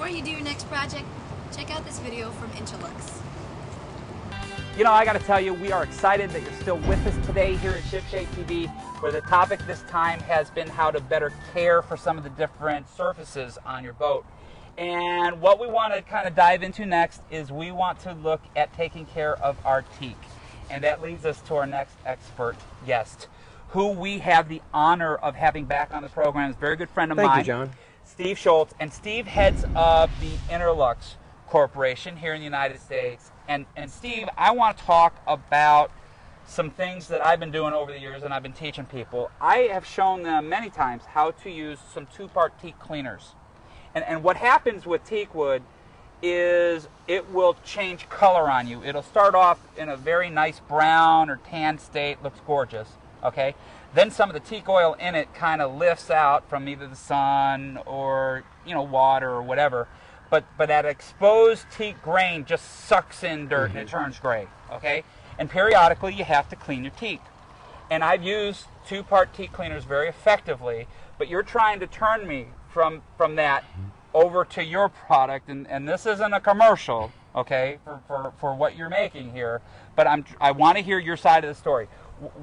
Before you do your next project, check out this video from Interlux. You know, I got to tell you, we are excited that you're still with us today here at Shipshape TV, where the topic this time has been how to better care for some of the different surfaces on your boat. And what we want to kind of dive into next is we want to look at taking care of our teak. And that leads us to our next expert guest, who we have the honor of having back on the program. He's a very good friend of mine. Thank you, John. Steve Schultz. And Steve heads up the Interlux Corporation here in the United States. And Steve, I want to talk about some things that I've been doing over the years and I've been teaching people. I have shown them many times how to use some two-part teak cleaners. And what happens with teak wood is it will change color on you. It'll start off in a very nice brown or tan state, looks gorgeous, okay? Then some of the teak oil in it kind of lifts out from either the sun or, you know, water or whatever. But that exposed teak grain just sucks in dirt and it turns gray, okay? And periodically you have to clean your teak. And I've used two-part teak cleaners very effectively, but you're trying to turn me from that over to your product, and this isn't a commercial, okay, for what you're making here, but I want to hear your side of the story.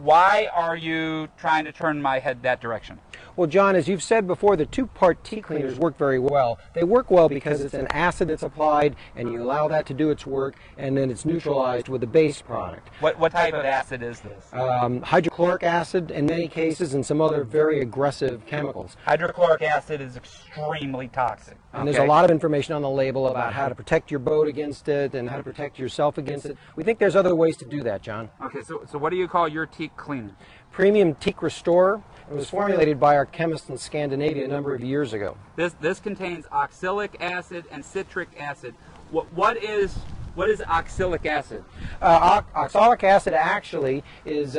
Why are you trying to turn my head that direction? Well, John, as you've said before, the two-part teak cleaners work very well. They work well because it's an acid that's applied, and you allow that to do its work, and then it's neutralized with a base product. What type of acid is this? Hydrochloric acid in many cases, and some other very aggressive chemicals. Hydrochloric acid is extremely toxic. And there's a lot of information on the label about how to protect your boat against it and how to protect yourself against it. We think there's other ways to do that, John. Okay, so what do you call your teak cleaner? Premium Teak Restorer. It was formulated by our chemist in Scandinavia a number of years ago. This contains oxalic acid and citric acid. What is oxalic acid? Oxalic acid actually is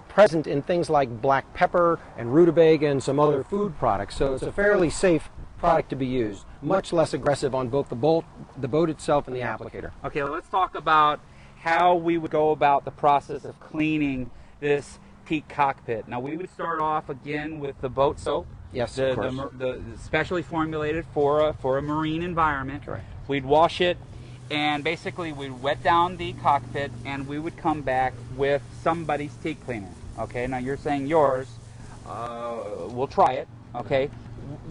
present in things like black pepper and rutabaga and some other food products, so it's a fairly safe product to be used. Much less aggressive on both the boat itself and the applicator. Okay, let's talk about how we would go about the process of cleaning this teak cockpit. Now, we would start off again with the boat soap. Yes, of course. The specially formulated for a marine environment. Correct. We'd wash it, and basically we'd wet down the cockpit, and we would come back with somebody's teak cleaner. Okay, now you're saying yours. We'll try it. Okay.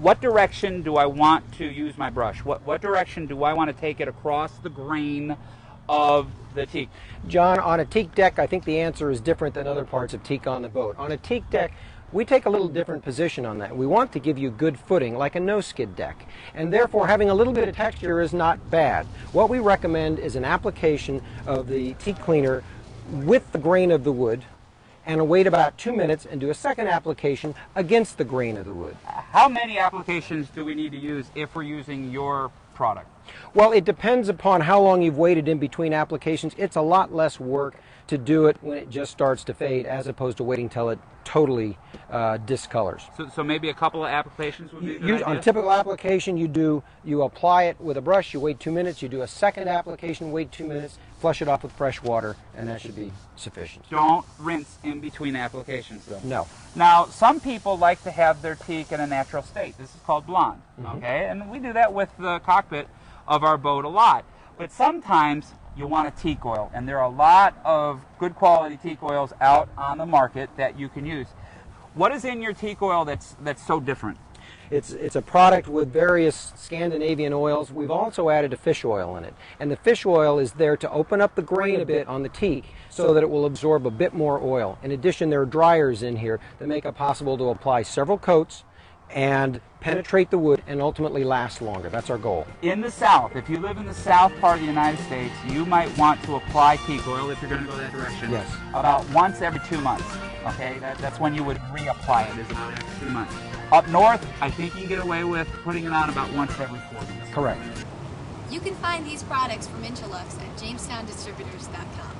What direction do I want to use my brush? What direction do I want to take it across the grain of the teak? John, on a teak deck, I think the answer is different than other parts of teak on the boat. On a teak deck, we take a little different position on that. We want to give you good footing, like a no-skid deck, and therefore having a little bit of texture is not bad. What we recommend is an application of the teak cleaner with the grain of the wood, and wait about 2 minutes and do a second application against the grain of the wood. How many applications do we need to use if we're using your product? Well, it depends upon how long you've waited in between applications. It's a lot less work to do it when it just starts to fade as opposed to waiting till it totally discolors. So maybe a couple of applications would be a good idea? On a typical application, you apply it with a brush, you wait 2 minutes, you do a second application, wait 2 minutes, flush it off with fresh water, and that should be sufficient. Don't rinse in between applications, though. No. Now, some people like to have their teak in a natural state. This is called blonde, okay? And we do that with the cockpit of our boat a lot. But sometimes you want a teak oil, and there are a lot of good quality teak oils out on the market that you can use. What is in your teak oil that's so different? It's a product with various Scandinavian oils. We've also added a fish oil in it. And the fish oil is there to open up the grain a bit on the teak so that it will absorb a bit more oil. In addition, there are dryers in here that make it possible to apply several coats and penetrate the wood and ultimately last longer. That's our goal. In the South, if you live in the South part of the United States, you might want to apply teak oil, if you're going to go that direction, yes, about once every 2 months. Okay, that's when you would reapply it, is about every 2 months. Up north, I think you can get away with putting it on about once every 4 months. Correct. You can find these products from Interlux at JamesTownDistributors.com.